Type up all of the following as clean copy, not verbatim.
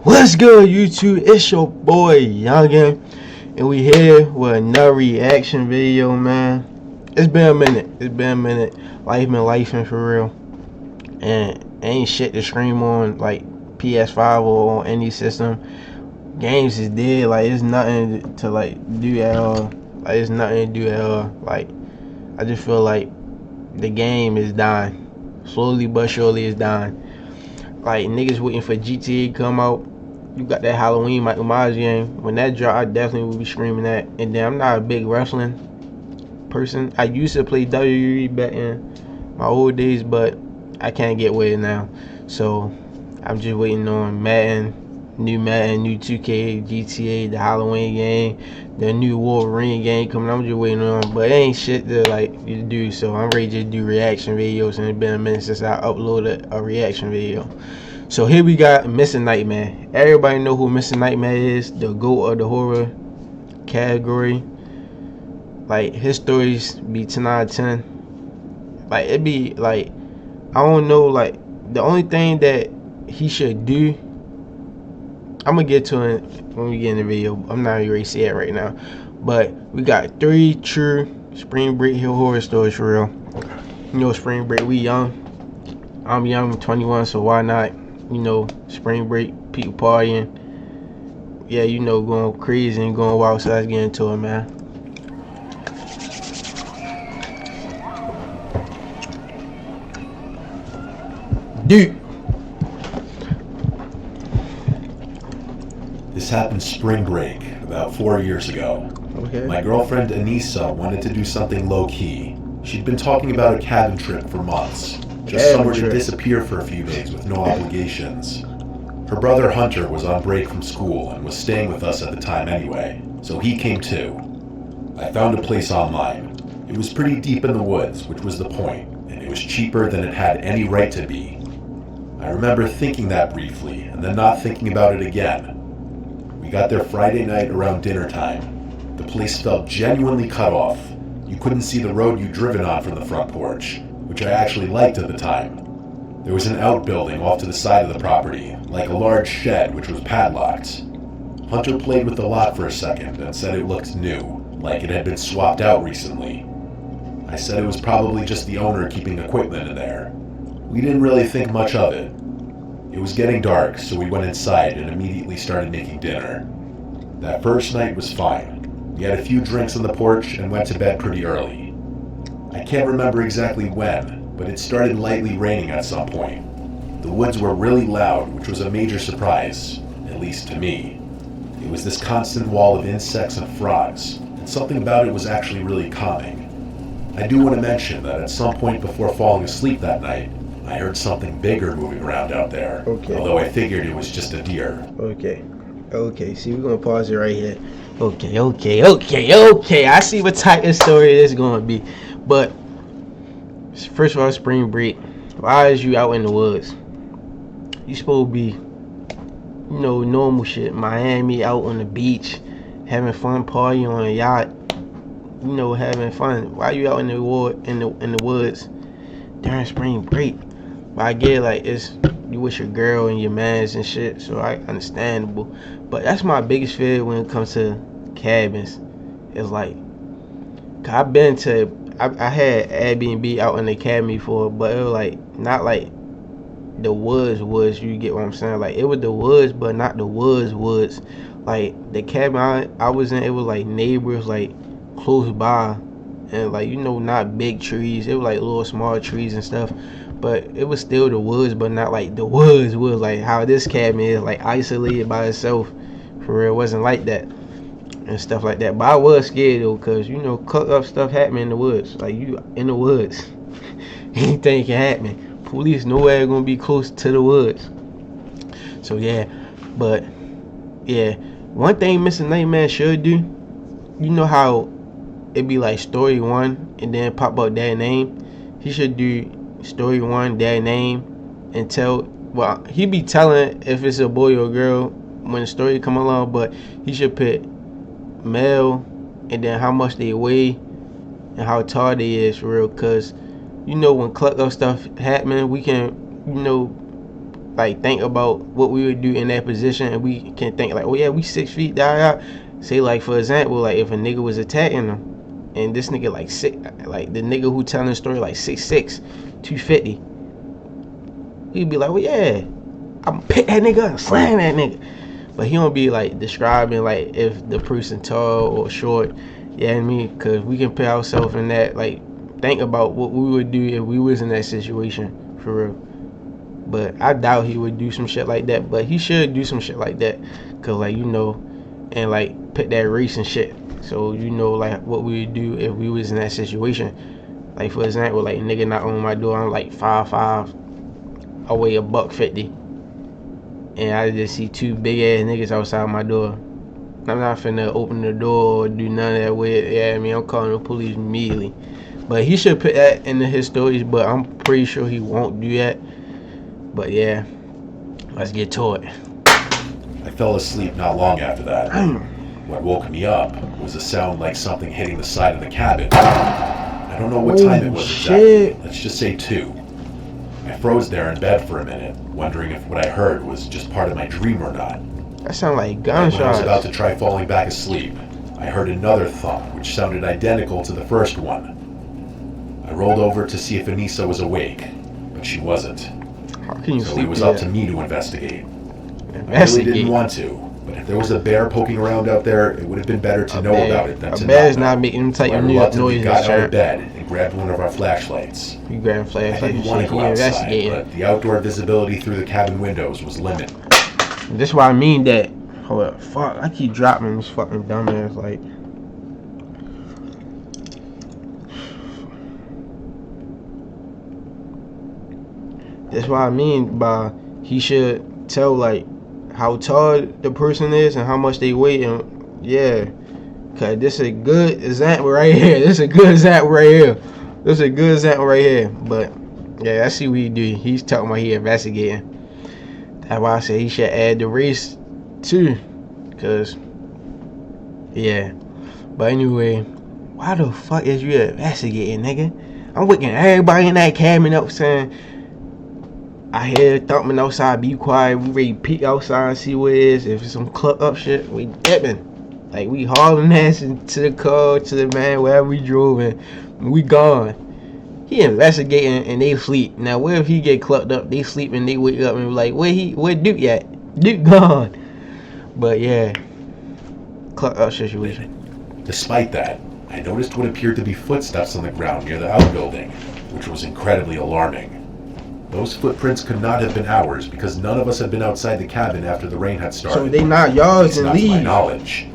What's good, YouTube? It's your boy Youngin, and we here with another reaction video, man. It's been a minute. Life been lifing for real, and ain't shit to stream on like PS5 or on any system. Games is dead. Like it's nothing to like do at all. Like I just feel like the game is dying. Slowly but surely, it's dying. Like niggas waiting for GTA to come out. You got that Halloween Michael Myers game. When that drop, I definitely will be screaming that. And then I'm not a big wrestling person. I used to play WWE back in my old days, but I can't get with it now. So I'm just waiting on Madden, new 2K, GTA, the Halloween game, the new Wolverine game coming. I'm just waiting on, but it ain't shit to like you do. So I'm ready to just do reaction videos, and it's been a minute since I uploaded a reaction video. So here we got Missing Nightmare. Everybody know who Missing Nightmare is, the GOAT of the horror category. Like his stories be 10 out of 10. Like it be like, I don't know, like the only thing that he should do, I'm gonna get to it when we get in the video. I'm not ready to say it right now. But we got 3 true Spring Break horror stories for real. You know, Spring Break, we young. I'm young, I'm 21, so why not? You know, Spring Break, people partying. Yeah, you know, going crazy and going wild, so let's get into it, man. Dude. This happened spring break, about 4 years ago. Okay. My girlfriend Anissa wanted to do something low-key. She'd been talking about a cabin trip for months. Just somewhere to disappear for a few days with no obligations. Her brother Hunter was on break from school and was staying with us at the time anyway, so he came too. I found a place online. It was pretty deep in the woods, which was the point, and it was cheaper than it had any right to be. I remember thinking that briefly, and then not thinking about it again. We got there Friday night around dinner time. The place felt genuinely cut off. You couldn't see the road you'd driven on from the front porch, which I actually liked at the time. There was an outbuilding off to the side of the property, like a large shed which was padlocked. Hunter played with the lot for a second and said it looked new, like it had been swapped out recently. I said it was probably just the owner keeping equipment in there. We didn't really think much of it. It was getting dark, so we went inside and immediately started making dinner. That first night was fine. We had a few drinks on the porch and went to bed pretty early. I can't remember exactly when, but it started lightly raining at some point. The woods were really loud, which was a major surprise, at least to me. It was this constant wall of insects and frogs, and something about it was actually really calming. I do want to mention that at some point before falling asleep that night, I heard something bigger moving around out there, although I figured it was just a deer. Okay, see, we're gonna pause it right here. Okay. I see what type of story this is gonna be. But first of all, spring break. Why is you out in the woods? You supposed to be, you know, normal shit. Miami, out on the beach, having fun, partying on a yacht. You know, having fun. Why you out in the woods during spring break? But I get like it's you with your girl and your mans and shit, so I understandable. But that's my biggest fear when it comes to cabins. It's like, I've been to, I had Airbnb out in the cabin before, but it was like not like the woods. You get what I'm saying? Like it was the woods, but not the woods. Like the cabin I was in, it was like neighbors like close by, and like, you know, not big trees. It was like little small trees and stuff, but it was still the woods, but not like the woods like how this cabin is, like isolated by itself. For real, it wasn't like that and stuff like that. But I was scared though, cause you know, cut up stuff happening in the woods. Like you in the woods, anything can happen. Police nowhere gonna be close to the woods. So yeah, but yeah, one thing Missing Nightmare should do, you know how it be like story 1 and then pop up their name? He should do story 1, their name, and tell, well, he be telling if it's a boy or girl when the story come along, but he should put male and then how much they weigh and how tall they is for real. Cause you know, when cluck up stuff happening, we can, you know, like think about what we would do in that position, and we can think like, oh yeah, we 6 feet down. Say like for example, like if a nigga was attacking him, and this nigga like like the nigga who telling the story like 6'6", 250, he'd be like, well yeah, I'm pick that nigga up, slam that nigga. But he don't be like describing like if the person tall or short. Yeah, I mean, cause we can put ourselves in that, like think about what we would do if we was in that situation for real. But I doubt he would do some shit like that. But he should do some shit like that, cause like and like put that race and shit. So like what we would do if we was in that situation. Like for example, like nigga knock on my door, I'm like 5'5", I weigh $150. And I just see 2 big ass niggas outside my door. I'm not finna open the door or do none of that with. Yeah, I mean, I'm calling the police immediately. But he should put that into his stories, but I'm pretty sure he won't do that. But yeah, let's get to it. I fell asleep not long after that. What woke me up was a sound like something hitting the side of the cabin. I don't know what time it was exactly. Let's just say 2. I froze there in bed for a minute, wondering if what I heard was just part of my dream or not. That sounded like gunshots. When I was about to try falling back asleep, I heard another thump, which sounded identical to the first one. I rolled over to see if Anissa was awake, but she wasn't. How can you so sleep it was up to me to investigate. I really didn't want to, but if there was a bear poking around out there, it would have been better to know about it than to not. A bear's not making them type of noise. Got out of bed and grabbed one of our flashlights. You grabbed a flashlight. I didn't want to go outside, but the outdoor visibility through the cabin windows was limited. This is why I mean that. Hold up, fuck! I keep dropping this fucking dumbass like. That's what I mean by he should tell like how tall the person is and how much they weigh, and yeah, cause this is a good example right here. This is a good example right here. This is a good example right here. But yeah, I see what he do. He's talking about he investigating. That's why I say he should add the race too, cause yeah. But anyway, why the fuck is you investigating, nigga? I'm waking everybody in that cabin up saying. I hear thumping outside, be quiet, we ready to peek outside and see what it is. If it's some cluck up shit, we dipping. Like we hauling ass into the car, to the van, wherever we drove in, we gone. He investigating and they sleep. Now what if he get clucked up, they sleep and they wake up and be like, where Duke at? Duke gone. But yeah, cluck up situation. Despite that, I noticed what appeared to be footsteps on the ground near the outbuilding, which was incredibly alarming. Those footprints could not have been ours because none of us had been outside the cabin after the rain had started. So they not yours and leave. Not to my knowledge.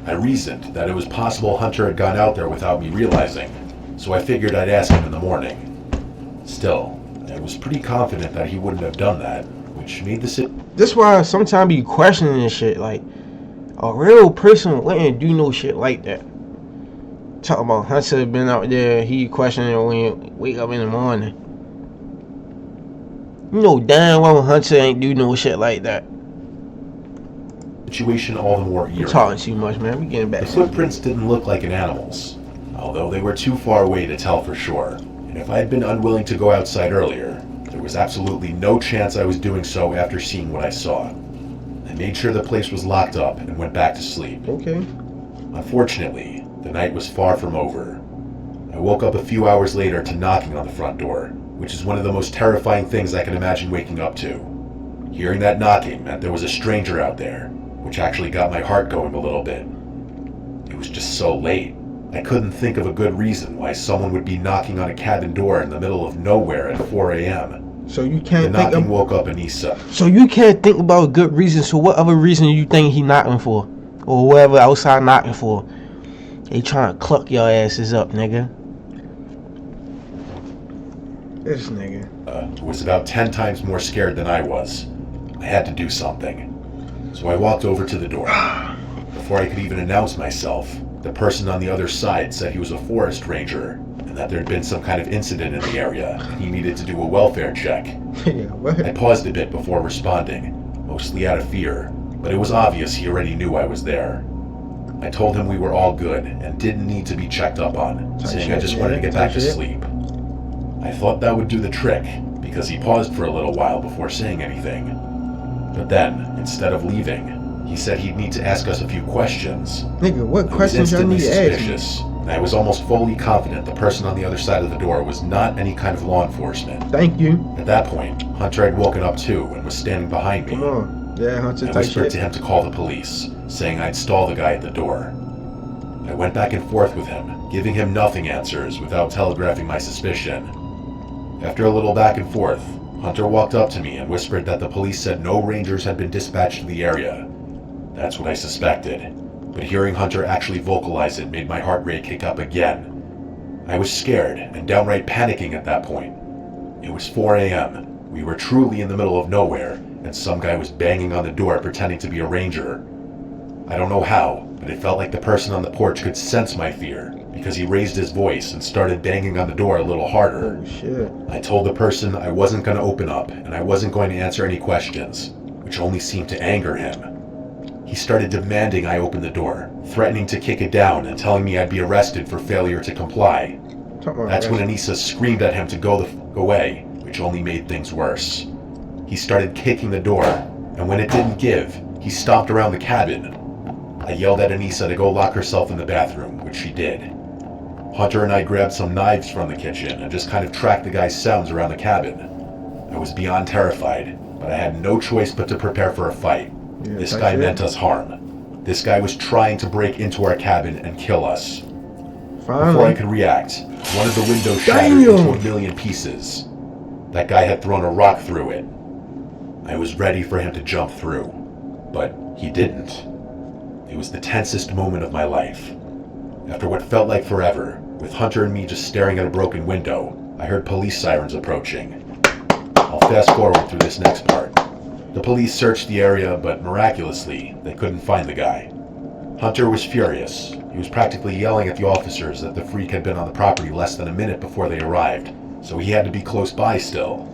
I reasoned that it was possible Hunter had gone out there without me realizing, so I figured I'd ask him in the morning. Still, I was pretty confident that he wouldn't have done that, which made the That's why sometimes you questioning this shit. Like, a real person wouldn't do no shit like that. Talking about Hunter been out there, he questioning when you wake up in the morning. You know damn well Hunter ain't do no shit like that. Situation all the more eerie. You're talking too much, man. We getting back. The footprints didn't look like an animal's, although they were too far away to tell for sure. And if I had been unwilling to go outside earlier, there was absolutely no chance I was doing so after seeing what I saw. I made sure the place was locked up and went back to sleep. Okay. Unfortunately, the night was far from over. I woke up a few hours later to knocking on the front door, which is one of the most terrifying things I can imagine waking up to. Hearing that knocking meant there was a stranger out there, which actually got my heart going a little bit. It was just so late. I couldn't think of a good reason why someone would be knocking on a cabin door in the middle of nowhere at 4 a.m. So you can't the knocking woke up Anissa. So you can't think about a good reason. So what other reason you think he knocking for? Or whoever outside knocking for? They trying to cluck your asses up, nigga. This nigga was about 10 times more scared than I was. I had to do something. So I walked over to the door. Before I could even announce myself, the person on the other side said he was a forest ranger and that there had been some kind of incident in the area and he needed to do a welfare check. I paused a bit before responding, mostly out of fear, but it was obvious he already knew I was there. I told him we were all good and didn't need to be checked up on, saying I just wanted to get back to sleep. I thought that would do the trick, because he paused for a little while before saying anything. But then, instead of leaving, he said he'd need to ask us a few questions. Nigga, what I was questions y'all instantly need to ask me? suspicious, and I was almost fully confident the person on the other side of the door was not any kind of law enforcement. Thank you. At that point, Hunter had woken up too and was standing behind me. Come on. Yeah, Hunter I type whispered shit. to him to call the police, saying I'd stall the guy at the door. I went back and forth with him, giving him nothing answers without telegraphing my suspicion. After a little back and forth, Hunter walked up to me and whispered that the police said no rangers had been dispatched to the area. That's what I suspected, but hearing Hunter actually vocalize it made my heart rate kick up again. I was scared and downright panicking at that point. It was 4 a.m. We were truly in the middle of nowhere, and some guy was banging on the door pretending to be a ranger. I don't know how, but it felt like the person on the porch could sense my fear, because he raised his voice and started banging on the door a little harder. Oh shit. I told the person I wasn't going to open up, and I wasn't going to answer any questions, which only seemed to anger him. He started demanding I open the door, threatening to kick it down and telling me I'd be arrested for failure to comply. That's when Anissa screamed at him to go the f*** away, which only made things worse. He started kicking the door, and when it didn't give, he stomped around the cabin. I yelled at Anissa to go lock herself in the bathroom, which she did. Hunter and I grabbed some knives from the kitchen and just kind of tracked the guy's sounds around the cabin. I was beyond terrified, but I had no choice but to prepare for a fight. Yeah, This guy meant us harm. This guy was trying to break into our cabin and kill us. Before I Finally. could react, one of the windows shattered into a million pieces. That guy had thrown a rock through it. I was ready for him to jump through, but he didn't. It was the tensest moment of my life. After what felt like forever, with Hunter and me just staring at a broken window, I heard police sirens approaching. I'll fast forward through this next part. The police searched the area, but miraculously, they couldn't find the guy. Hunter was furious. He was practically yelling at the officers that the freak had been on the property less than a minute before they arrived, so he had to be close by still.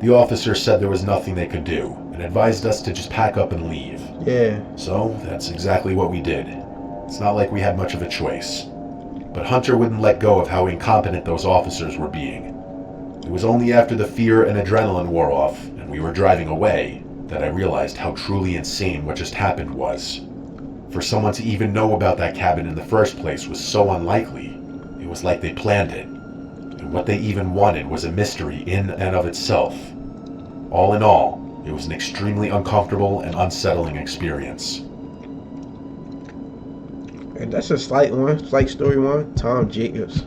The officers said there was nothing they could do, and advised us to just pack up and leave. Yeah. So, that's exactly what we did. It's not like we had much of a choice. But Hunter wouldn't let go of how incompetent those officers were being. It was only after the fear and adrenaline wore off, and we were driving away, that I realized how truly insane what just happened was. For someone to even know about that cabin in the first place was so unlikely. It was like they planned it. And what they even wanted was a mystery in and of itself. All in all, it was an extremely uncomfortable and unsettling experience. And that's a slight story one. Tom Jacobs.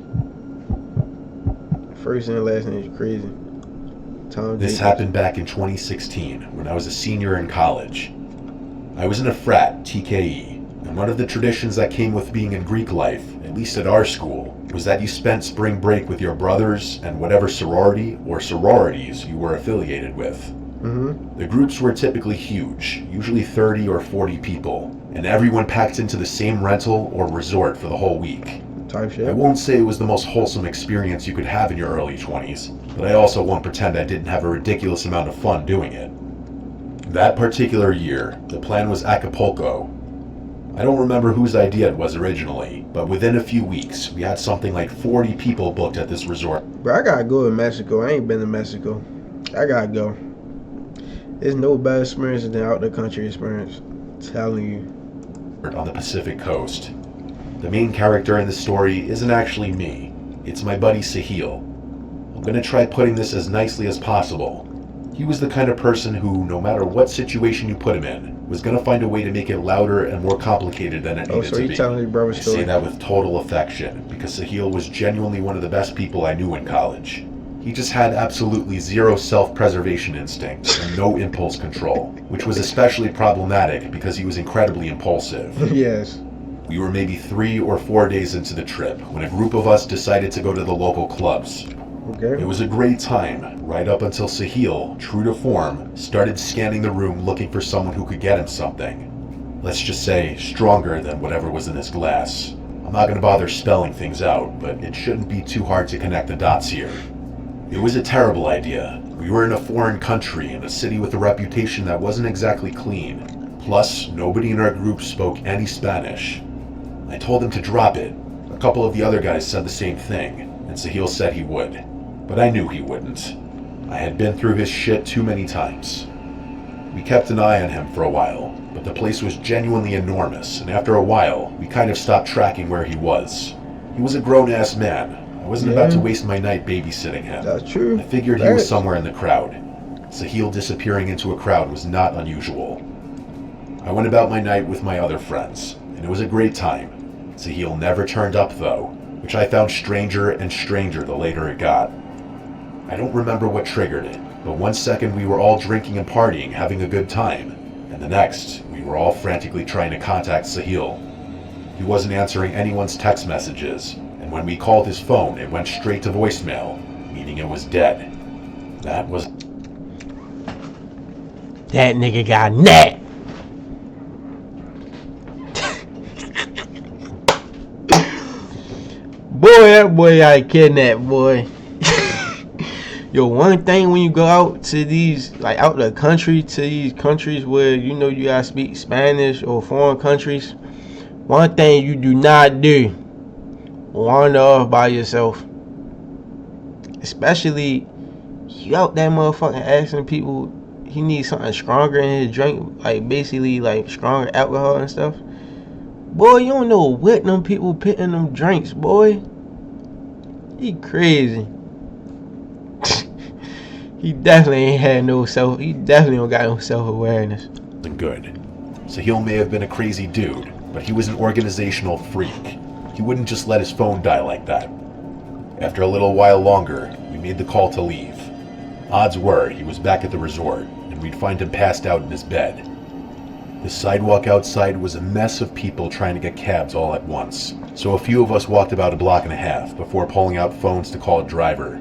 First and last name is crazy. Tom This Jacobs. happened back in 2016, when I was a senior in college. I was in a frat, TKE, and one of the traditions that came with being in Greek life, at least at our school, was that you spent spring break with your brothers and whatever sorority or sororities you were affiliated with. Mm-hmm. The groups were typically huge, usually 30 or 40 people, and everyone packed into the same rental or resort for the whole week. Type shit. I won't say it was the most wholesome experience you could have in your early 20s, but I also won't pretend I didn't have a ridiculous amount of fun doing it. That particular year, the plan was Acapulco. I don't remember whose idea it was originally, but within a few weeks, we had something like 40 people booked at this resort. Bro, I gotta go to Mexico. I ain't been to Mexico. I gotta go. There's no better experience than out the country experience. I'm telling you. On the Pacific coast. The main character in the story isn't actually me. It's my buddy Sahil. I'm gonna try putting this as nicely as possible. He was the kind of person who, no matter what situation you put him in, was gonna find a way to make it louder and more complicated than it Oh, needed so to you be. telling your brother's I story? say that with total affection, because Sahil was genuinely one of the best people I knew in college. He just had absolutely zero self-preservation instinct and no impulse control, which was especially problematic because he was incredibly impulsive. Yes. We were maybe 3 or 4 days into the trip when a group of us decided to go to the local clubs. Okay. It was a great time, right up until Sahil, true to form, started scanning the room looking for someone who could get him something. Let's just say, stronger than whatever was in his glass. I'm not going to bother spelling things out, but it shouldn't be too hard to connect the dots here. It was a terrible idea. We were in a foreign country, in a city with a reputation that wasn't exactly clean. Plus, nobody in our group spoke any Spanish. I told him to drop it. A couple of the other guys said the same thing, and Sahil said he would. But I knew he wouldn't. I had been through his shit too many times. We kept an eye on him for a while, but the place was genuinely enormous, and after a while, we kind of stopped tracking where he was. He was a grown-ass man. I wasn't about to waste my night babysitting him. That's true. I figured he was somewhere in the crowd. Sahil disappearing into a crowd was not unusual. I went about my night with my other friends, and it was a great time. Sahil never turned up though, which I found stranger and stranger the later it got. I don't remember what triggered it, but one second we were all drinking and partying, having a good time, and the next, we were all frantically trying to contact Sahil. He wasn't answering anyone's text messages, and when we called his phone, it went straight to voicemail, meaning it was dead. That nigga got nat. Boy, that boy got kidnapped, boy. Yo, one thing when you go out to these, like out the country, to these countries where you know you gotta speak Spanish or foreign countries, one thing you do not do, wander off by yourself. Especially, you out that motherfucking asking people he needs something stronger in his drink, like basically like stronger alcohol and stuff. Boy, you don't know what them people put in them drinks, boy. He crazy. He definitely ain't had no self. He definitely don't got no self-awareness. Good. Sahil may have been a crazy dude, but he was an organizational freak. He wouldn't just let his phone die like that. After a little while longer, we made the call to leave. Odds were he was back at the resort, and we'd find him passed out in his bed. The sidewalk outside was a mess of people trying to get cabs all at once, so a few of us walked about a block and a half before pulling out phones to call a driver.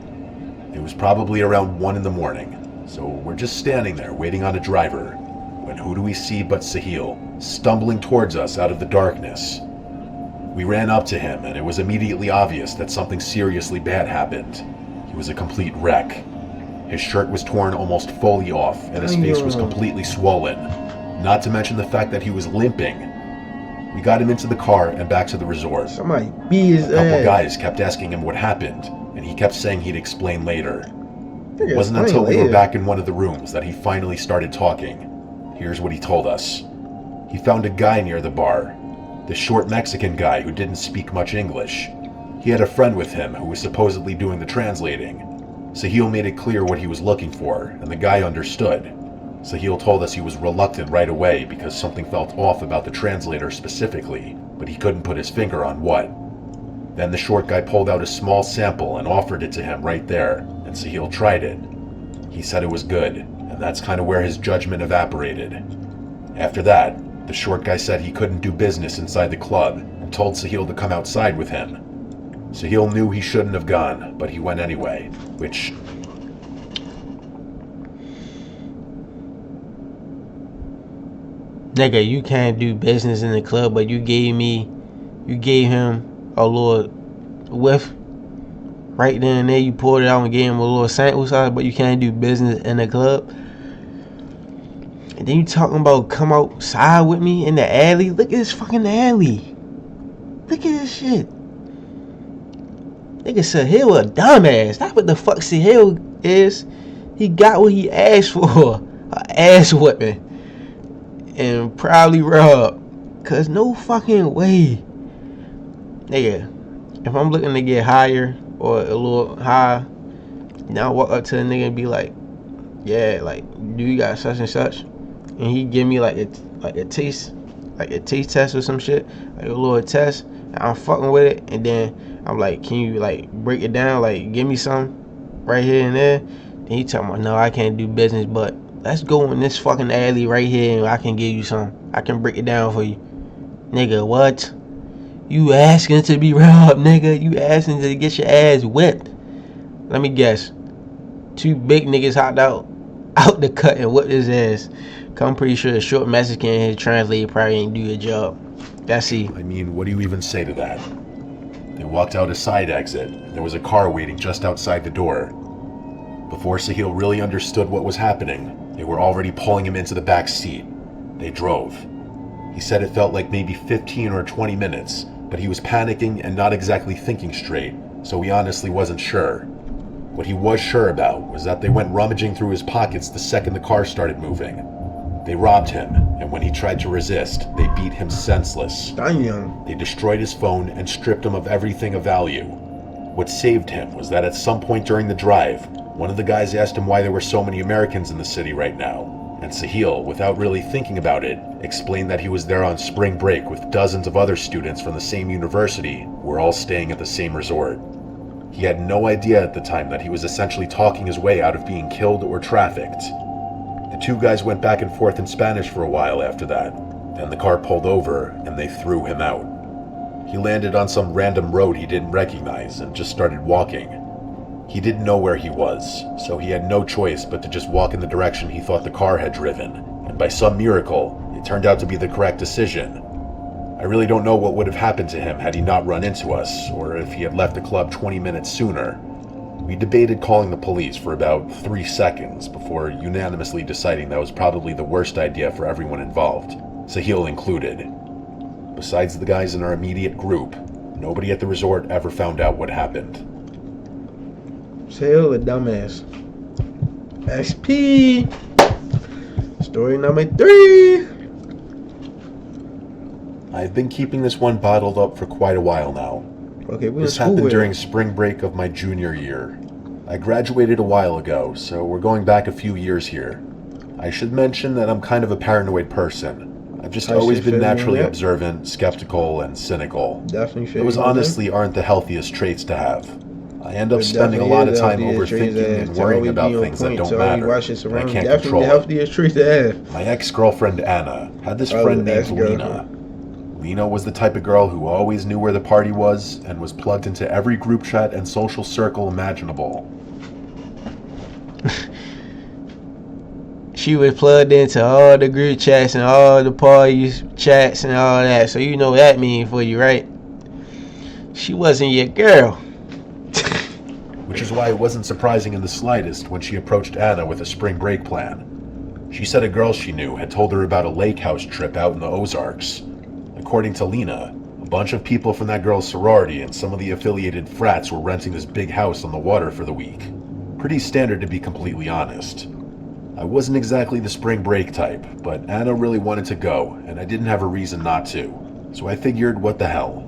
It was probably around 1 in the morning, so we're just standing there waiting on a driver, when who do we see but Sahil, stumbling towards us out of the darkness. We ran up to him, and it was immediately obvious that something seriously bad happened. He was a complete wreck. His shirt was torn almost fully off, and his face was completely swollen. Not to mention the fact that he was limping. We got him into the car and back to the resort. Somebody beat his ass. A couple guys kept asking him what happened, and he kept saying he'd explain later. It wasn't until we were back in one of the rooms that he finally started talking. Here's what he told us. He found a guy near the bar. The short Mexican guy who didn't speak much English. He had a friend with him who was supposedly doing the translating. Sahil made it clear what he was looking for, and the guy understood. Sahil told us he was reluctant right away because something felt off about the translator specifically, but he couldn't put his finger on what. Then the short guy pulled out a small sample and offered it to him right there, and Sahil tried it. He said it was good, and that's kind of where his judgment evaporated. After that, the short guy said he couldn't do business inside the club and told Sahil to come outside with him. Sahil knew he shouldn't have gone, but he went anyway, which... Nigga, you can't do business in the club, but you gave him a little whiff. Right then and there, you poured it out and gave him a little sample size, but you can't do business in the club. And then you talking about come outside with me in the alley? Look at this fucking alley. Look at this shit. Nigga, Sahil a dumbass. That's what the fuck Sahil is. He got what he asked for. A ass whipping. And probably robbed. Cause no fucking way. Nigga, if I'm looking to get higher or a little high, now I walk up to the nigga and be like, yeah, like, do you got such and such? And he give me like a taste test or some shit, like a little test. And I'm fucking with it, and then I'm like, can you like break it down, like give me some right here and there? And he talking about, no, I can't do business, but let's go in this fucking alley right here and I can give you some. I can break it down for you. Nigga, what? You asking to be robbed, nigga. You asking to get your ass whipped. Let me guess. 2 big niggas hopped out the cut and whipped his ass. Cause I'm pretty sure the short Mexican and his translator probably ain't do a job. That's he. I mean, what do you even say to that? They walked out a side exit, and there was a car waiting just outside the door. Before Sahil really understood what was happening, they were already pulling him into the back seat. They drove. He said it felt like maybe 15 or 20 minutes, but he was panicking and not exactly thinking straight, so he honestly wasn't sure. What he was sure about was that they went rummaging through his pockets the second the car started moving. They robbed him, and when he tried to resist, they beat him senseless. Damn. They destroyed his phone and stripped him of everything of value. What saved him was that at some point during the drive, one of the guys asked him why there were so many Americans in the city right now, and Sahil, without really thinking about it, explained that he was there on spring break with dozens of other students from the same university who were all staying at the same resort. He had no idea at the time that he was essentially talking his way out of being killed or trafficked. The two guys went back and forth in Spanish for a while after that. Then the car pulled over and they threw him out. He landed on some random road he didn't recognize and just started walking. He didn't know where he was, so he had no choice but to just walk in the direction he thought the car had driven, and by some miracle, it turned out to be the correct decision. I really don't know what would have happened to him had he not run into us, or if he had left the club 20 minutes sooner. We debated calling the police for about 3 seconds before unanimously deciding that was probably the worst idea for everyone involved, Sahil included. Besides the guys in our immediate group, nobody at the resort ever found out what happened. Sahil a dumbass. XP. Story number 3. I've been keeping this one bottled up for quite a while now. Okay, This happened during spring break of my junior year. I graduated a while ago, so we're going back a few years here. I should mention that I'm kind of a paranoid person. I've just always been naturally observant, skeptical, and cynical. Definitely. Those honestly aren't the healthiest traits to have. I end up spending a lot of time overthinking and worrying about things that don't matter, and I can't control it. Healthiest trait to have. My ex-girlfriend Anna had this friend named Lena. Lena was the type of girl who always knew where the party was and was plugged into every group chat and social circle imaginable. She was plugged into all the group chats and all the parties, chats and all that. So you know what that means for you, right? She wasn't your girl. Which is why it wasn't surprising in the slightest when she approached Anna with a spring break plan. She said a girl she knew had told her about a lake house trip out in the Ozarks. According to Lena, a bunch of people from that girl's sorority and some of the affiliated frats were renting this big house on the water for the week. Pretty standard, to be completely honest. I wasn't exactly the spring break type, but Anna really wanted to go, and I didn't have a reason not to, so I figured, what the hell.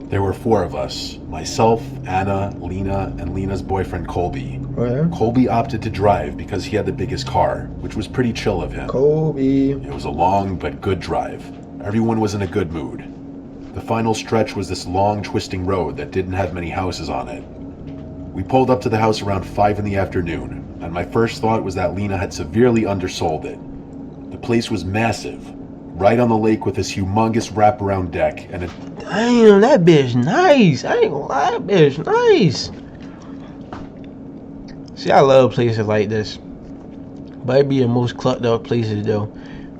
There were 4 of us: myself, Anna, Lena, and Lena's boyfriend Colby. Oh, yeah? Colby opted to drive because he had the biggest car, which was pretty chill of him. Colby. It was a long but good drive. Everyone was in a good mood. The final stretch was this long, twisting road that didn't have many houses on it. We pulled up to the house around 5 in the afternoon, and my first thought was that Lena had severely undersold it. The place was massive, right on the lake with this humongous wraparound deck, and Damn, that bitch nice. I ain't gonna lie, that bitch nice. See, I love places like this. But it be the most clucked up places though.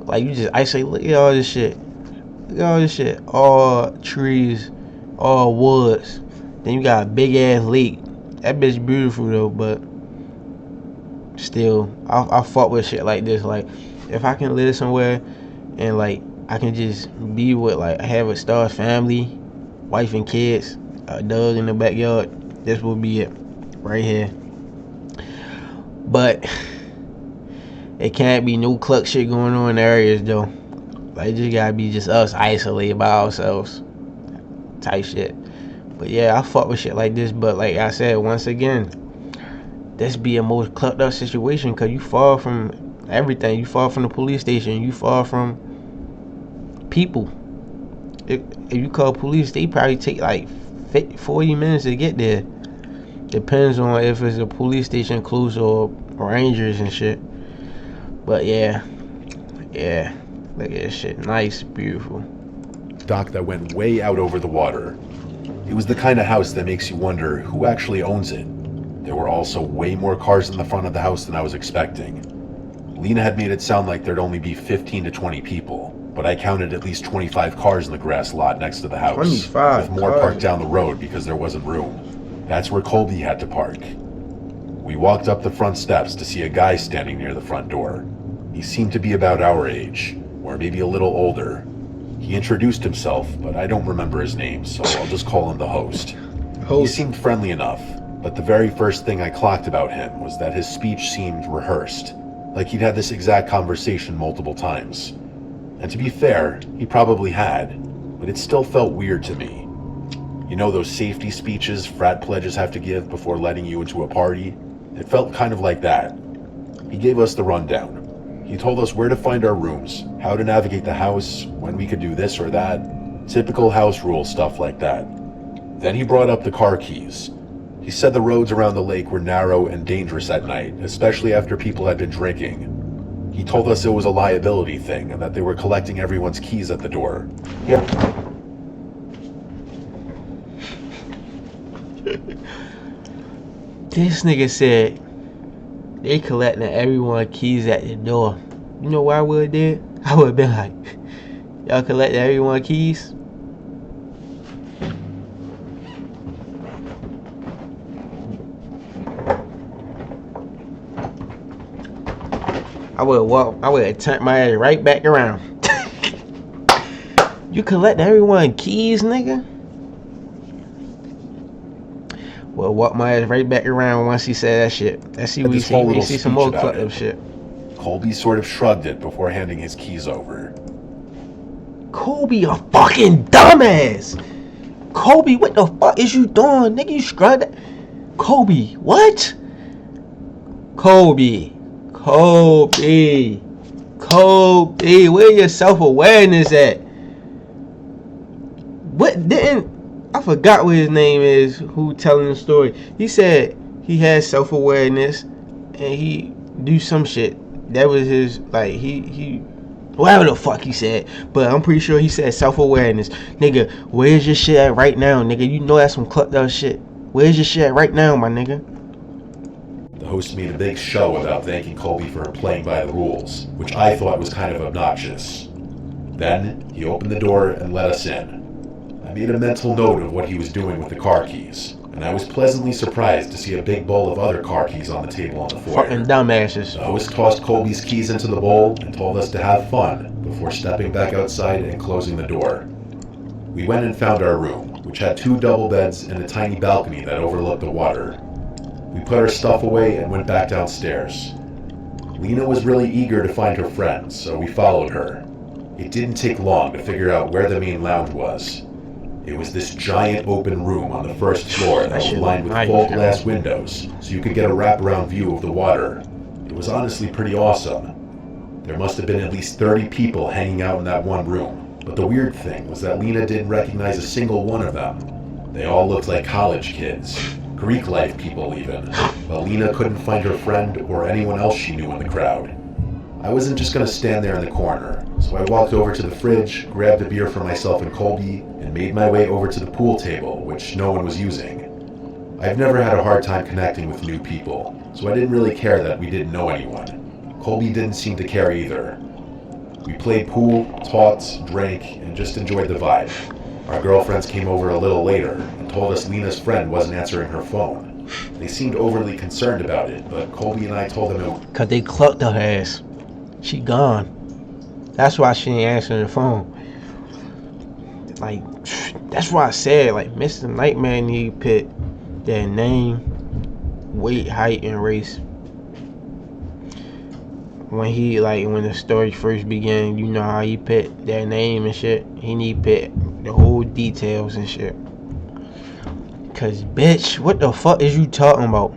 Like you just isolate, look at all this shit. Look at all this shit. All trees, all woods. Then you got a big ass lake. That bitch beautiful though, but still, I fuck with shit like this. Like, if I can live somewhere and like I can just be with, like, have a star family, wife and kids, a dog in the backyard, this will be it right here. But it can't be no cluck shit going on in the areas though. Like, it just gotta be just us isolated by ourselves type shit. But yeah, I fuck with shit like this. But like I said, once again, this be a most clucked up situation, cause you far from everything. You far from the police station. You far from people. If you call police, they probably take like 40 minutes to get there. Depends on if it's a police station close or rangers and shit. But yeah, look at this shit. Nice, beautiful. dock that went way out over the water. It was the kind of house that makes you wonder who actually owns it. There were also way more cars in the front of the house than I was expecting. Lena had made it sound like there'd only be 15 to 20 people, but I counted at least 25 cars in the grass lot next to the house, 25 with more cars. parked down the road because there wasn't room. That's where Colby had to park. We walked up the front steps to see a guy standing near the front door. He seemed to be about our age, or maybe a little older. He introduced himself, but I don't remember his name, so I'll just call him the host. He seemed friendly enough, But the very first thing I clocked about him was that his speech seemed rehearsed, like he'd had this exact conversation multiple times. And to be fair, he probably had, but it still felt weird to me. You know those safety speeches frat pledges have to give before letting you into a party? It felt kind of like that. He gave us the rundown. He told us where to find our rooms, how to navigate the house, when we could do this or that. Typical house rule stuff like that. Then he brought up the car keys. He said the roads around the lake were narrow and dangerous at night, especially after people had been drinking. He told us it was a liability thing and that they were collecting everyone's keys at the door. Yeah. This nigga said they collecting everyone's keys at the door. You know what I would have did? I would have been like, y'all collecting everyone's keys? I would have turned my ass right back around. You collect everyone's keys, nigga? Well, walk my ass right back around once he said that shit. Let's see what we see. We see some more fucked up shit. Colby sort of shrugged it before handing his keys over. Colby, a fucking dumbass. Colby, what the fuck is you doing, nigga? You scrubbed that? Colby, what? Colby, where your self-awareness at? What didn't... I forgot what his name is, who telling the story. He said he has self-awareness and he do some shit. That was his, like, he whatever the fuck he said. But I'm pretty sure he said self-awareness. Nigga, where's your shit at right now, nigga? You know that's some clucked up shit. Where's your shit at right now, my nigga? The host made a big show about thanking Colby for playing by the rules, which I thought was kind of obnoxious. Then, he opened the door and let us in. I made a mental note of what he was doing with the car keys, and I was pleasantly surprised to see a big bowl of other car keys on the table on the floor. Fucking dumbasses. The host tossed Colby's keys into the bowl and told us to have fun before stepping back outside and closing the door. We went and found our room, which had 2 double beds and a tiny balcony that overlooked the water. We put our stuff away and went back downstairs. Lena was really eager to find her friends, so we followed her. It didn't take long to figure out where the main lounge was. It was this giant open room on the first floor that was lined with full glass windows, so you could get a wraparound view of the water. It was honestly pretty awesome. There must have been at least 30 people hanging out in that one room, but the weird thing was that Lena didn't recognize a single one of them. They all looked like college kids, Greek life people even, but Lena couldn't find her friend or anyone else she knew in the crowd. I wasn't just gonna stand there in the corner, so I walked over to the fridge, grabbed a beer for myself and Colby, and made my way over to the pool table, which no one was using. I've never had a hard time connecting with new people, so I didn't really care that we didn't know anyone. Colby didn't seem to care either. We played pool, talked, drank, and just enjoyed the vibe. Our girlfriends came over a little later and told us Lena's friend wasn't answering her phone. They seemed overly concerned about it, but Colby and I told them it... Cause they clucked her ass. She gone. That's why she ain't answering the phone. Like, that's why I said, like, Mr. Nightmare need to put their name, weight, height, and race. When the story first began, you know how he put their name and shit. He need to put the whole details and shit. Cause, bitch, what the fuck is you talking about?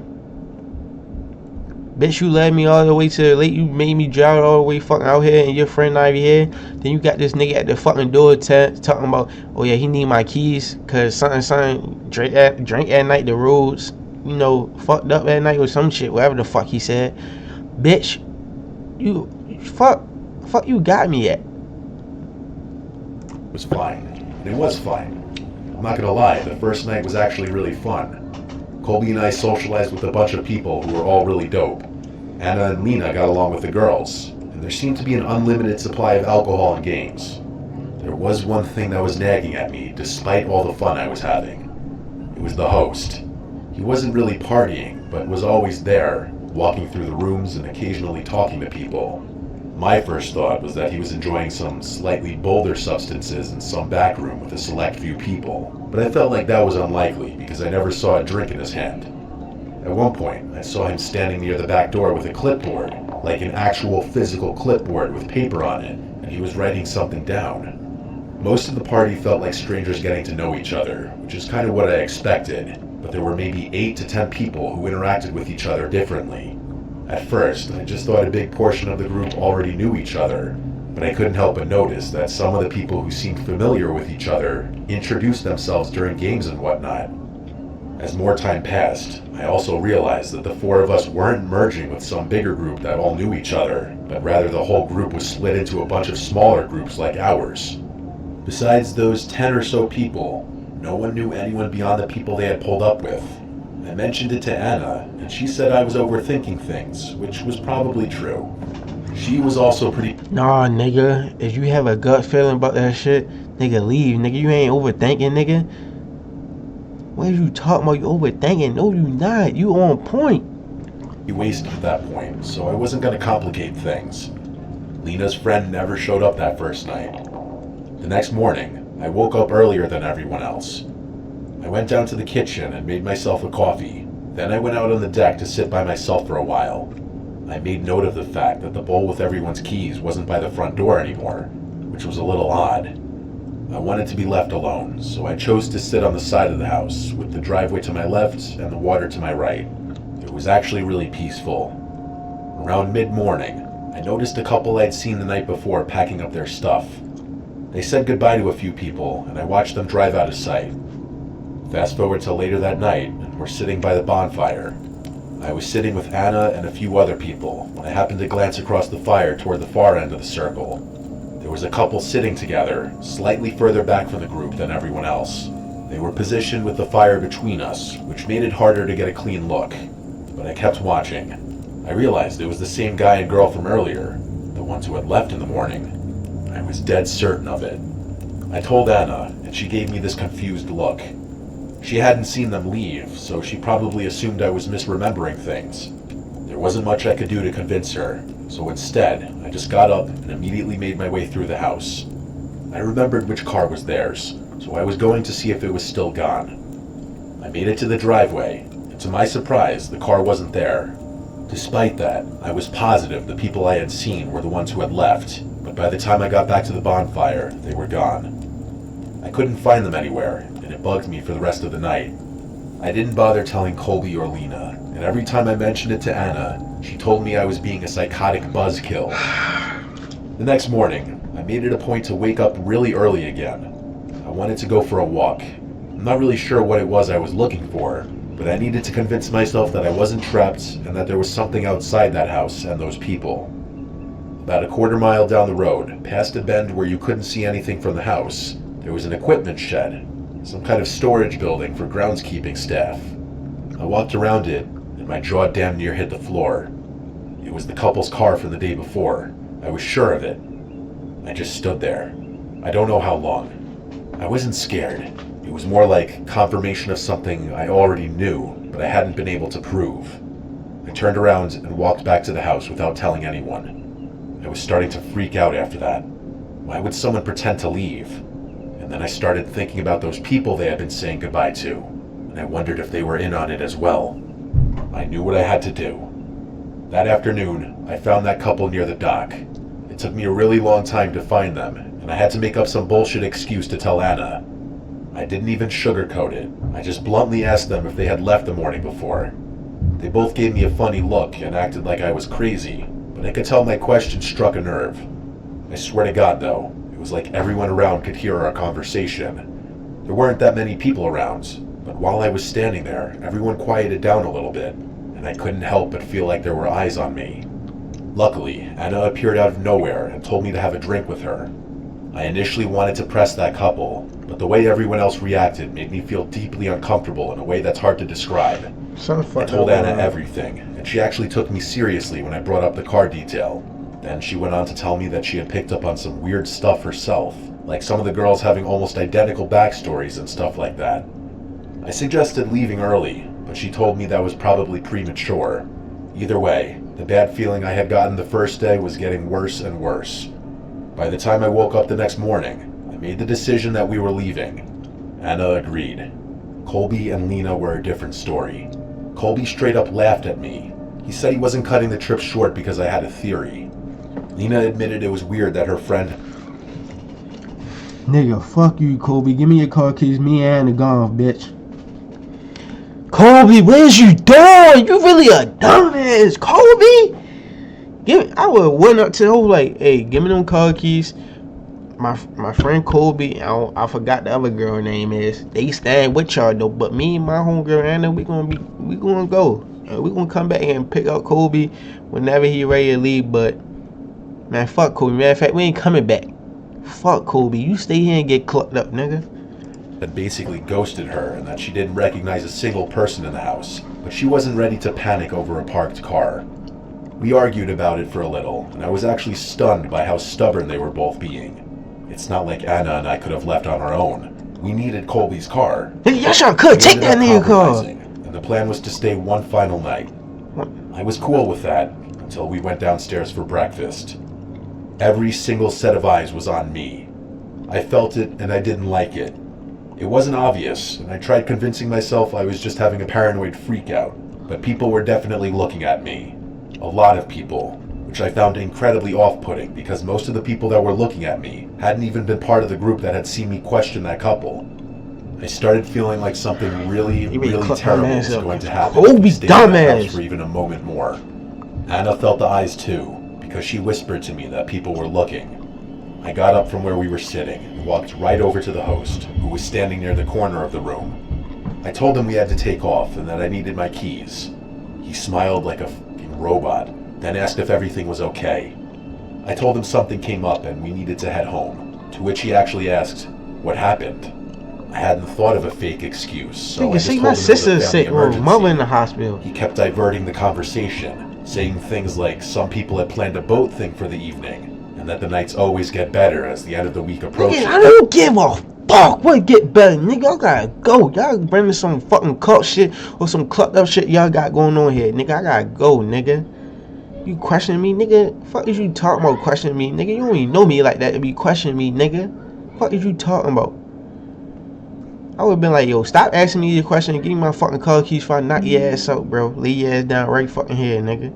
Bitch, you led me all the way to the lake. You made me drive all the way fucking out here, and your friend not even here. Then you got this nigga at the fucking door talking about, oh yeah, he need my keys, cause something, drink at night, the roads, you know, fucked up at night or some shit, whatever the fuck he said. Bitch, you fuck you got me at. It was fine. And it was fine. I'm not gonna lie, the first night was actually really fun. Colby and I socialized with a bunch of people who were all really dope. Anna and Lena got along with the girls, and there seemed to be an unlimited supply of alcohol and games. There was one thing that was nagging at me, despite all the fun I was having. It was the host. He wasn't really partying, but was always there, walking through the rooms and occasionally talking to people. My first thought was that he was enjoying some slightly bolder substances in some back room with a select few people, but I felt like that was unlikely because I never saw a drink in his hand. At one point, I saw him standing near the back door with a clipboard, like an actual physical clipboard with paper on it, and he was writing something down. Most of the party felt like strangers getting to know each other, which is kind of what I expected, but there were maybe 8 to 10 people who interacted with each other differently. At first, I just thought a big portion of the group already knew each other, but I couldn't help but notice that some of the people who seemed familiar with each other introduced themselves during games and whatnot. As more time passed, I also realized that the 4 of us weren't merging with some bigger group that all knew each other, but rather the whole group was split into a bunch of smaller groups like ours. Besides those 10 or so people, no one knew anyone beyond the people they had pulled up with. I mentioned it to Anna, and she said I was overthinking things, which was probably true. She was also pretty... Nah, nigga, if you have a gut feeling about that shit, nigga, leave, nigga. You ain't overthinking, nigga. What are you talking about? You overthinking? No, you not. You on point. wasted at that point, so I wasn't going to complicate things. Lena's friend never showed up that first night. The next morning, I woke up earlier than everyone else. I went down to the kitchen and made myself a coffee. Then I went out on the deck to sit by myself for a while. I made note of the fact that the bowl with everyone's keys wasn't by the front door anymore, which was a little odd. I wanted to be left alone, so I chose to sit on the side of the house, with the driveway to my left and the water to my right. It was actually really peaceful. Around mid-morning, I noticed a couple I'd seen the night before packing up their stuff. They said goodbye to a few people, and I watched them drive out of sight. Fast forward to later that night, and we're sitting by the bonfire. I was sitting with Anna and a few other people when I happened to glance across the fire toward the far end of the circle. There was a couple sitting together, slightly further back from the group than everyone else. They were positioned with the fire between us, which made it harder to get a clean look. But I kept watching. I realized it was the same guy and girl from earlier, the ones who had left in the morning. I was dead certain of it. I told Anna, and she gave me this confused look. She hadn't seen them leave, so she probably assumed I was misremembering things. There wasn't much I could do to convince her, so instead, I just got up and immediately made my way through the house. I remembered which car was theirs, so I was going to see if it was still gone. I made it to the driveway, and to my surprise, the car wasn't there. Despite that, I was positive the people I had seen were the ones who had left, but by the time I got back to the bonfire, they were gone. I couldn't find them anywhere, and it bugged me for the rest of the night. I didn't bother telling Colby or Lena, and every time I mentioned it to Anna, she told me I was being a psychotic buzzkill. The next morning, I made it a point to wake up really early again. I wanted to go for a walk. I'm not really sure what it was I was looking for, but I needed to convince myself that I wasn't trapped and that there was something outside that house and those people. About a quarter mile down the road, past a bend where you couldn't see anything from the house, there was an equipment shed, some kind of storage building for groundskeeping staff. I walked around it, and my jaw damn near hit the floor. It was the couple's car from the day before. I was sure of it. I just stood there. I don't know how long. I wasn't scared. It was more like confirmation of something I already knew, but I hadn't been able to prove. I turned around and walked back to the house without telling anyone. I was starting to freak out after that. Why would someone pretend to leave? And then I started thinking about those people they had been saying goodbye to, and I wondered if they were in on it as well. I knew what I had to do. That afternoon, I found that couple near the dock. It took me a really long time to find them, and I had to make up some bullshit excuse to tell Anna. I didn't even sugarcoat it. I just bluntly asked them if they had left the morning before. They both gave me a funny look and acted like I was crazy, but I could tell my question struck a nerve. I swear to God, though, it was like everyone around could hear our conversation. There weren't that many people around, but while I was standing there, everyone quieted down a little bit, and I couldn't help but feel like there were eyes on me. Luckily, Anna appeared out of nowhere and told me to have a drink with her. I initially wanted to press that couple, but the way everyone else reacted made me feel deeply uncomfortable in a way that's hard to describe. I told Anna everything, and she actually took me seriously when I brought up the car detail. Then she went on to tell me that she had picked up on some weird stuff herself, like some of the girls having almost identical backstories and stuff like that. I suggested leaving early, but she told me that was probably premature. Either way, the bad feeling I had gotten the first day was getting worse and worse. By the time I woke up the next morning, I made the decision that we were leaving. Anna agreed. Colby and Lena were a different story. Colby straight up laughed at me. He said he wasn't cutting the trip short because I had a theory. Lena admitted it was weird that her friend... Nigga, fuck you, Colby. Give me your car keys. Me and the gone, bitch. Colby, what is you doing? You really a dumbass, Colby. I would went up to the whole like, hey, give me them car keys. My friend Colby, I forgot the other girl name is. They stand with y'all though, but me and my homegirl Anna, we gonna go. And we gonna come back and pick up Colby whenever he ready to leave. But man, fuck Colby. Matter of fact, we ain't coming back. Fuck Colby. You stay here and get clucked up, nigga. Had basically ghosted her and that she didn't recognize a single person in the house, but she wasn't ready to panic over a parked car. We argued about it for a little, and I was actually stunned by how stubborn they were both being. It's not like Anna and I could have left on our own. We needed Colby's car. Y'all sure could take that nigga car. And the plan was to stay one final night. I was cool with that until we went downstairs for breakfast. Every single set of eyes was on me. I felt it and I didn't like it. It wasn't obvious, and I tried convincing myself I was just having a paranoid freakout, but people were definitely looking at me. A lot of people, which I found incredibly off-putting because most of the people that were looking at me hadn't even been part of the group that had seen me question that couple. I started feeling like something really terrible was going to happen if we stayed in the house for even a moment more. Anna felt the eyes too, because she whispered to me that people were looking. I got up from where we were sitting and walked right over to the host, who was standing near the corner of the room. I told him we had to take off and that I needed my keys. He smiled like a fucking robot, then asked if everything was okay. I told him something came up and we needed to head home, to which he actually asked, what happened? I hadn't thought of a fake excuse, so I just told him my it was sister's a sick, family emergency. mother in the hospital. He kept diverting the conversation, saying things like some people had planned a boat thing for the evening, and that the nights always get better as the end of the week approaches. Nigga, I don't give a fuck what get better, nigga. Y'all gotta go. Y'all bringing some fucking cult shit or some clucked up shit y'all got going on here, nigga. I gotta go, nigga. You questioning me, nigga? Fuck is you talking about questioning me, nigga? You don't even know me like that to be questioning me, nigga. Fuck is you talking about? I would've been like, yo, stop asking me your question and give me my fucking car keys before I knock your ass out, bro. Lay your ass down right fucking here, nigga.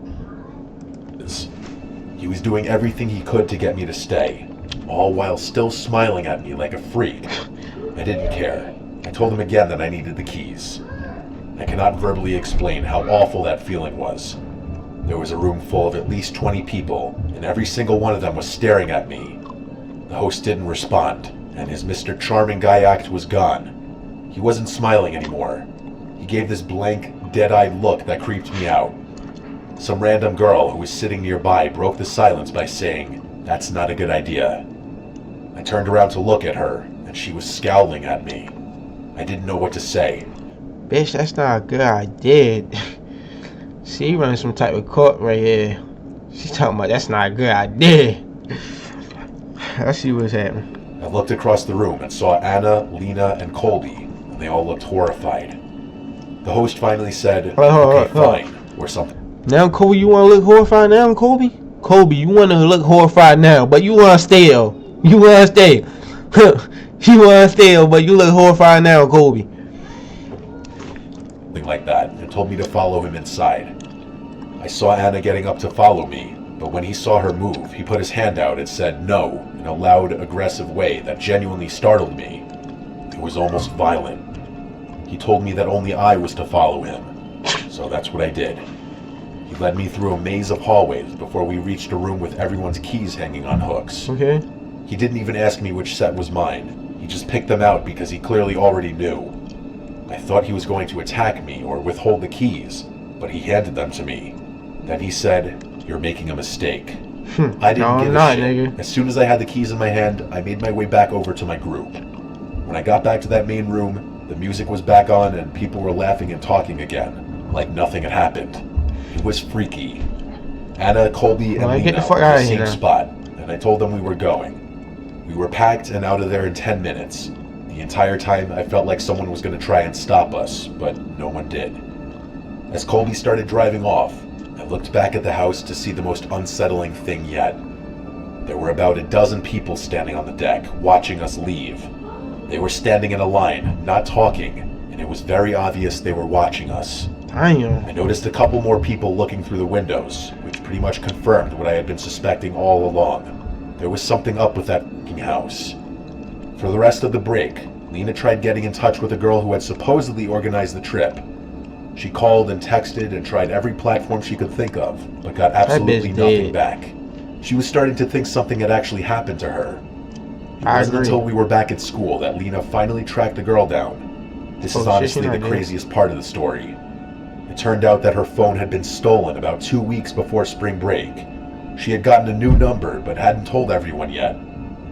He was doing everything he could to get me to stay, all while still smiling at me like a freak. I didn't care. I told him again that I needed the keys. I cannot verbally explain how awful that feeling was. There was a room full of at least 20 people, and every single one of them was staring at me. The host didn't respond, and his Mr. Charming Guy act was gone. He wasn't smiling anymore. He gave this blank, dead-eyed look that creeped me out. Some random girl who was sitting nearby broke the silence by saying, "That's not a good idea." I turned around to look at her, and she was scowling at me. I didn't know what to say. Bitch, that's not a good idea. She running some type of court right here. She's talking about that's not a good idea. Let's see what's happening. I looked across the room and saw Anna, Lena, and Colby, and they all looked horrified. The host finally said, "Okay, fine," or something. Now, Colby, you want to look horrified now, Colby? Colby, you want to look horrified now, but you want to stay, though. You want to stay. You want to stay, but you look horrified now, Colby. Something like that, and told me to follow him inside. I saw Anna getting up to follow me, but when he saw her move, he put his hand out and said no in a loud, aggressive way that genuinely startled me. It was almost violent. He told me that only I was to follow him, so that's what I did. He led me through a maze of hallways before we reached a room with everyone's keys hanging on hooks. Okay. He didn't even ask me which set was mine. He just picked them out because he clearly already knew. I thought he was going to attack me or withhold the keys, but he handed them to me. Then he said, "You're making a mistake." I didn't give a shit. Nigga. As soon as I had the keys in my hand, I made my way back over to my group. When I got back to that main room, the music was back on and people were laughing and talking again, like nothing had happened. It was freaky. Anna, Colby, and Lena were in the same spot, and I told them we were going. We were packed and out of there in 10 minutes. The entire time, I felt like someone was going to try and stop us, but no one did. As Colby started driving off, I looked back at the house to see the most unsettling thing yet. There were about a dozen people standing on the deck, watching us leave. They were standing in a line, not talking, and it was very obvious they were watching us. Damn. I noticed a couple more people looking through the windows, which pretty much confirmed what I had been suspecting all along. There was something up with that f***ing house. For the rest of the break, Lena tried getting in touch with a girl who had supposedly organized the trip. She called and texted and tried every platform she could think of, but got absolutely nothing back. She was starting to think something had actually happened to her. It wasn't until we were back at school that Lena finally tracked the girl down. This is honestly the craziest part of the story. It turned out that her phone had been stolen about 2 weeks before spring break. She had gotten a new number but hadn't told everyone yet.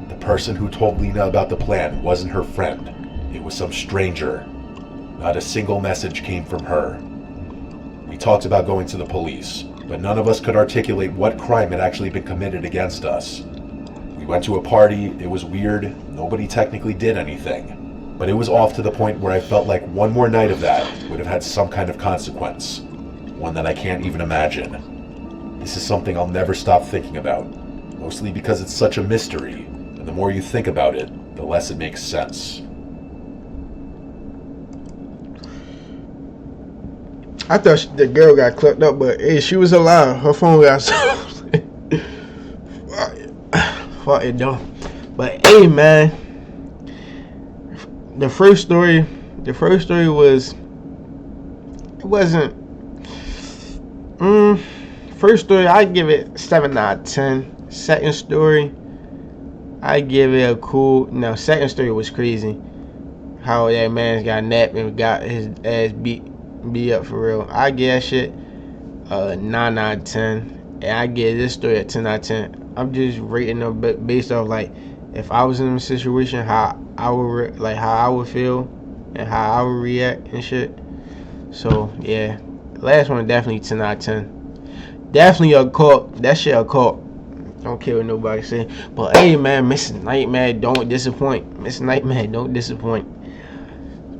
The person who told Lena about the plan wasn't her friend. It was some stranger. Not a single message came from her. We talked about going to the police, but none of us could articulate what crime had actually been committed against us. We went to a party, it was weird, nobody technically did anything. But it was off to the point where I felt like one more night of that would have had some kind of consequence. One that I can't even imagine. This is something I'll never stop thinking about. Mostly because it's such a mystery, and the more you think about it, the less it makes sense. I thought the girl got clipped up, but hey, she was alive. Her phone got stolen. Fuck it though. But hey, man, the first story was, it wasn't. First story, I give it 7 out of 10. Second story, I give it a cool. No, second story was crazy. How that man got napped and got his ass beat up for real. I give that shit 9 out of 10, and I give this story a 10 out of 10. I'm just rating them based off like if I was in a situation, how I would feel and how I would react and shit. So yeah, last one definitely 10 out of 10. Definitely a cult. That shit a cult. Don't care what nobody say. But hey, man, Mrs. Nightmare don't disappoint. Mrs. Nightmare don't disappoint.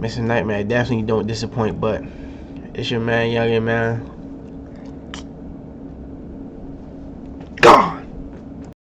Mrs. Nightmare definitely don't disappoint. But it's your man, Youngin, man. God.